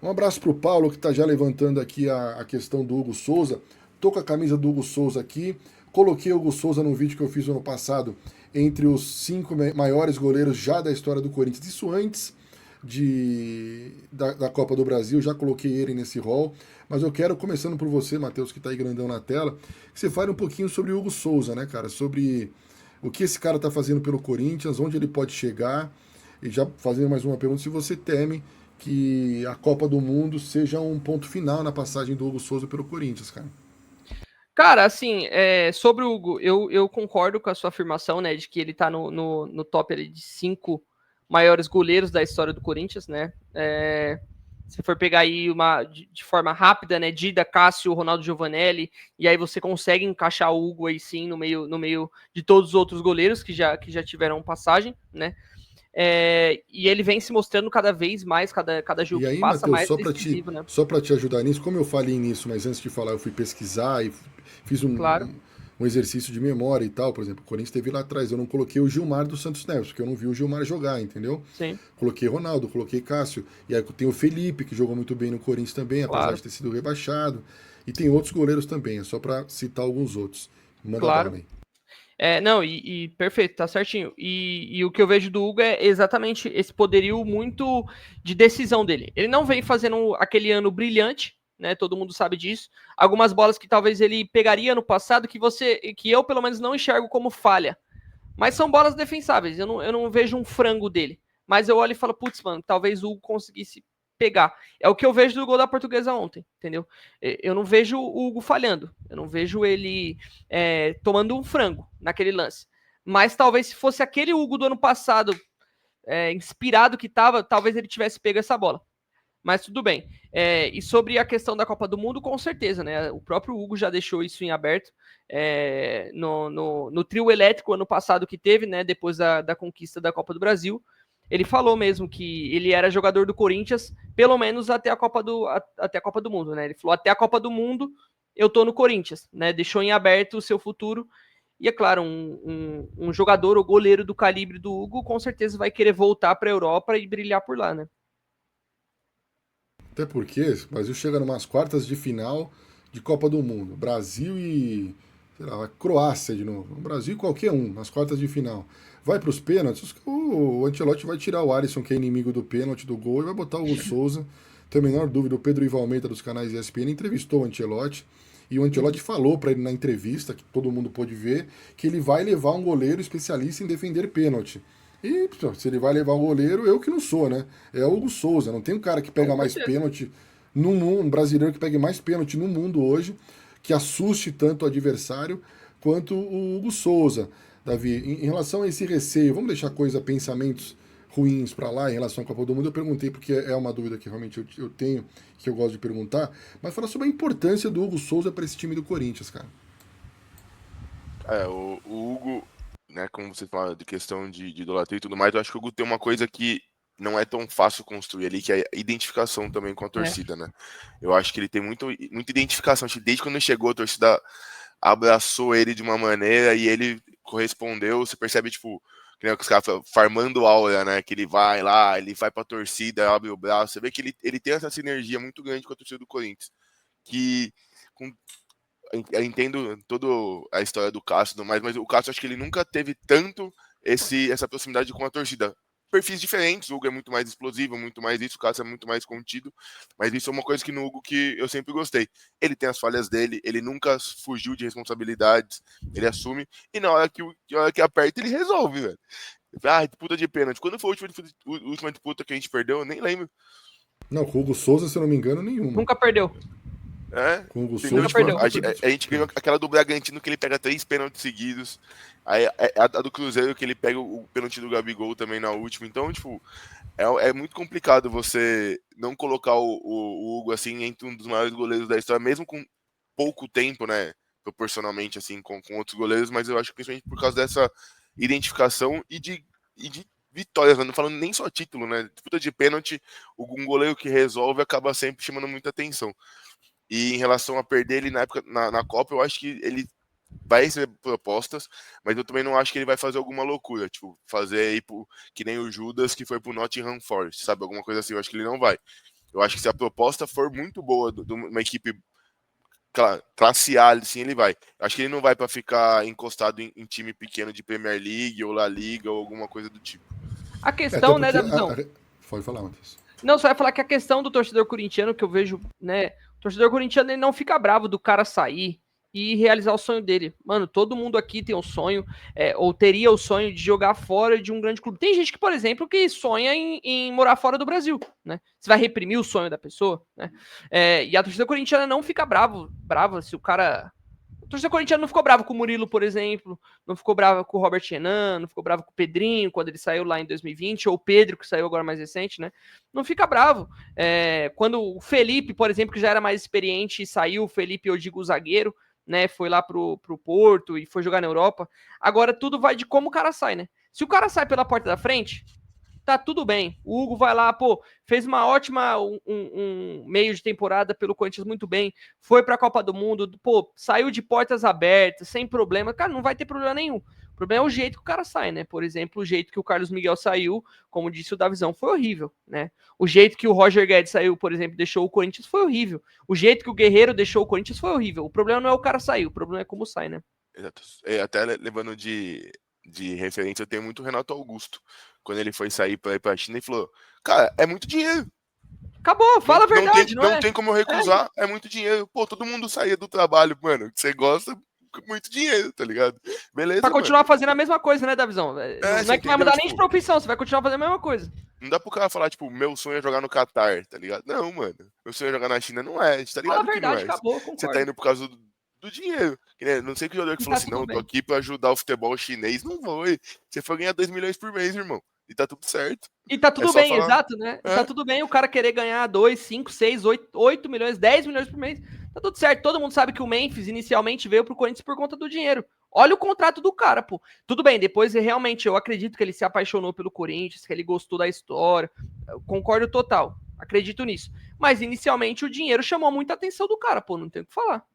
Um abraço para o Paulo, que está já levantando aqui a questão do Hugo Souza. Tô com a camisa do Hugo Souza aqui. Coloquei o Hugo Souza num vídeo que eu fiz no ano passado entre os 5 maiores goleiros já da história do Corinthians. Isso antes da Copa do Brasil, já coloquei ele nesse rol. Mas eu quero, começando por você, Matheus, que está aí grandão na tela, que você fale um pouquinho sobre o Hugo Souza, né, cara? Sobre o que esse cara está fazendo pelo Corinthians, onde ele pode chegar. E já fazendo mais uma pergunta, se você teme que a Copa do Mundo seja um ponto final na passagem do Hugo Souza pelo Corinthians, cara. Cara, assim, sobre o Hugo, eu concordo com a sua afirmação, né, de que ele tá no top ali, de 5 maiores goleiros da história do Corinthians, né? Se for pegar aí de forma rápida, né, Dida, Cássio, Ronaldo Giovanelli, e aí você consegue encaixar o Hugo aí sim no meio de todos os outros goleiros que já tiveram passagem, né? E ele vem se mostrando cada vez mais, cada jogo E que aí, passa, Matheus, mais decisivo, né? só pra te ajudar nisso, como eu falei nisso, mas antes de falar, eu fui pesquisar e fiz Claro, um exercício de memória e tal. Por exemplo, o Corinthians teve lá atrás, eu não coloquei o Gilmar do Santos Neves, porque eu não vi o Gilmar jogar, entendeu? sim, Coloquei Ronaldo, coloquei Cássio, e aí tem o Felipe, que jogou muito bem no Corinthians também, apesar de claro, ter sido rebaixado. E tem outros goleiros também, é só pra citar alguns outros. Manda claro. bala aí. Não, e perfeito, tá certinho. E o que eu vejo do Hugo é exatamente esse poderio muito de decisão dele. Ele não vem fazendo aquele ano brilhante, né? Todo mundo sabe disso. Algumas bolas que talvez ele pegaria no passado que eu pelo menos não enxergo como falha. Mas são bolas defensáveis. Eu não vejo um frango dele. Mas eu olho e falo, putz, mano, talvez o Hugo conseguisse pegar. É o que eu vejo do gol da Portuguesa ontem, entendeu? Eu não vejo o Hugo falhando. Eu não vejo ele tomando um frango naquele lance. Mas talvez se fosse aquele Hugo do ano passado, inspirado que tava, talvez ele tivesse pego essa bola. Mas tudo bem. E sobre a questão da Copa do Mundo, com certeza, né? O próprio Hugo já deixou isso em aberto. No trio elétrico ano passado que teve, né? Depois da conquista da Copa do Brasil, ele falou mesmo que ele era jogador do Corinthians, pelo menos até a Copa do Mundo, né? Ele falou: até a Copa do Mundo eu tô no Corinthians, né? Deixou em aberto o seu futuro. E é claro, um jogador ou goleiro do calibre do Hugo com certeza vai querer voltar para a Europa e brilhar por lá, né? Até porque o Brasil chega numas quartas de final de Copa do Mundo. Brasil e, sei lá, Croácia de novo. Brasil e qualquer um, nas quartas de final. Vai para os pênaltis, o Ancelotti vai tirar o Alisson, que é inimigo do pênalti, do gol, e vai botar o Hugo Souza. Tem a menor dúvida, o Pedro Ivo Almeida dos canais ESPN entrevistou o Ancelotti. E o Ancelotti falou para ele na entrevista, que todo mundo pôde ver, que ele vai levar um goleiro especialista em defender pênalti. E se ele vai levar o goleiro, eu que não sou, né? É o Hugo Souza. Não tem um cara que Com pega mais certeza. pênalti no mundo, um brasileiro que pegue mais pênalti no mundo hoje, que assuste tanto o adversário quanto o Hugo Souza. Davi, em relação a esse receio, vamos deixar pensamentos ruins para lá em relação à Copa do Mundo. Eu perguntei porque é uma dúvida que realmente eu tenho, que eu gosto de perguntar, mas fala sobre a importância do Hugo Souza para esse time do Corinthians, cara. O Hugo, né, como você fala de questão de idolatria e tudo mais, eu acho que o Hugo tem uma coisa que não é tão fácil construir ali, que é a identificação também com a É, torcida, né? Eu acho que ele tem muita identificação. Acho que desde quando ele chegou, a torcida abraçou ele de uma maneira e ele correspondeu. Você percebe, tipo, que nem os caras falam, farmando aura, né? Que ele vai lá, ele vai pra torcida, abre o braço. Você vê que ele tem essa sinergia muito grande com a torcida do Corinthians. Que com eu entendo toda a história do Cássio e tudo mais, mas o Cássio acho que ele nunca teve tanto essa proximidade com a torcida. Perfis diferentes, o Hugo é muito mais explosivo, muito mais isso, o Cássio é muito mais contido, mas isso é uma coisa que no Hugo que eu sempre gostei. Ele tem as falhas dele, ele nunca fugiu de responsabilidades, ele assume, e na hora que aperta ele resolve, velho. Ah, disputa de pênalti. Quando foi a última disputa que a gente perdeu? Eu nem lembro. Não, com o Hugo Souza, se eu não me engano, nenhuma. nunca perdeu. É, Com o Hugo entendeu? Souza Nunca foi Tipo, uma perdeu. dupla a gente ganhou aquela do Bragantino que ele pega 3 pênaltis seguidos. Aí a do Cruzeiro que ele pega o pênalti do Gabigol também na última. Então, tipo, é muito complicado você não colocar o Hugo assim entre um dos maiores goleiros da história, mesmo com pouco tempo, né? Proporcionalmente, assim, com outros goleiros, mas eu acho que principalmente por causa dessa identificação e de vitórias, né? Não falando nem só título, né? Disputa de pênalti, um goleiro que resolve acaba sempre chamando muita atenção. E em relação a perder ele na época na Copa, eu acho que ele vai receber propostas, mas eu também não acho que ele vai fazer alguma loucura, tipo, fazer aí que nem o Judas que foi pro Nottingham Forest, sabe? Alguma coisa assim, eu acho que ele não vai. Eu acho que se a proposta for muito boa de uma equipe classe A, assim, ele vai. Acho que ele não vai para ficar encostado em time pequeno de Premier League ou La Liga ou alguma coisa do tipo. A questão, né, da visão. Pode falar, Matheus. Não, só ia falar que a questão do torcedor corintiano, que eu vejo, né, o torcedor corintiano, ele não fica bravo do cara sair e realizar o sonho dele. Mano, todo mundo aqui tem um sonho, ou teria o sonho de jogar fora de um grande clube. Tem gente que, por exemplo, que sonha em morar fora do Brasil, né? Você vai reprimir o sonho da pessoa, né? E a torcida corintiana não fica brava se o cara... A torcida corintiana não ficou bravo com o Murilo, por exemplo, não ficou bravo com o Robert Renan, não ficou bravo com o Pedrinho, quando ele saiu lá em 2020, ou o Pedro, que saiu agora mais recente, né? Não fica bravo. Quando o Felipe, por exemplo, que já era mais experiente, saiu, o Felipe, eu digo o zagueiro, né? Foi lá pro Porto e foi jogar na Europa. Agora tudo vai de como o cara sai, né? Se o cara sai pela porta da frente, tá tudo bem. O Hugo vai lá, pô, fez uma ótima um meio de temporada pelo Corinthians muito bem, foi pra Copa do Mundo, pô, saiu de portas abertas, sem problema. Cara, não vai ter problema nenhum. O problema é o jeito que o cara sai, né? Por exemplo, o jeito que o Carlos Miguel saiu, como disse o Davizão, foi horrível, né? O jeito que o Roger Guedes saiu, por exemplo, deixou o Corinthians foi horrível. O jeito que o Guerreiro deixou o Corinthians foi horrível. O problema não é o cara sair, o problema é como sai, né? Exato. Até levando de referência, eu tenho muito o Renato Augusto. Quando ele foi sair para ir pra China, ele falou, cara, é muito dinheiro. Acabou, fala a verdade, não tem como eu recusar, é muito dinheiro. Pô, todo mundo saía do trabalho, mano, que você gosta, muito dinheiro, tá ligado? Beleza, pra continuar fazendo a mesma coisa, né, Davizão? Não é que vai mudar nem de propensão, você vai continuar fazendo a mesma coisa. Não dá pro cara falar, tipo, meu sonho é jogar no Catar, tá ligado? Não, mano, meu sonho é jogar na China, não é, tá ligado? Fala a verdade, que não é. acabou, concordo. Você tá indo por causa do dinheiro. Não sei que jogador que falou assim, não, tô aqui pra ajudar o futebol chinês. Não foi. Você foi ganhar 2 milhões por mês, irmão. E tá tudo certo. E tá tudo bem, exato, né? Tá tudo bem o cara querer ganhar 2, 5, 6, 8 milhões, 10 milhões por mês. Tá tudo certo. Todo mundo sabe que o Memphis inicialmente veio pro Corinthians por conta do dinheiro. Olha o contrato do cara, pô. Tudo bem, depois realmente eu acredito que ele se apaixonou pelo Corinthians, que ele gostou da história. Eu concordo total. Acredito nisso. Mas inicialmente o dinheiro chamou muita atenção do cara, pô. Não tem o que falar.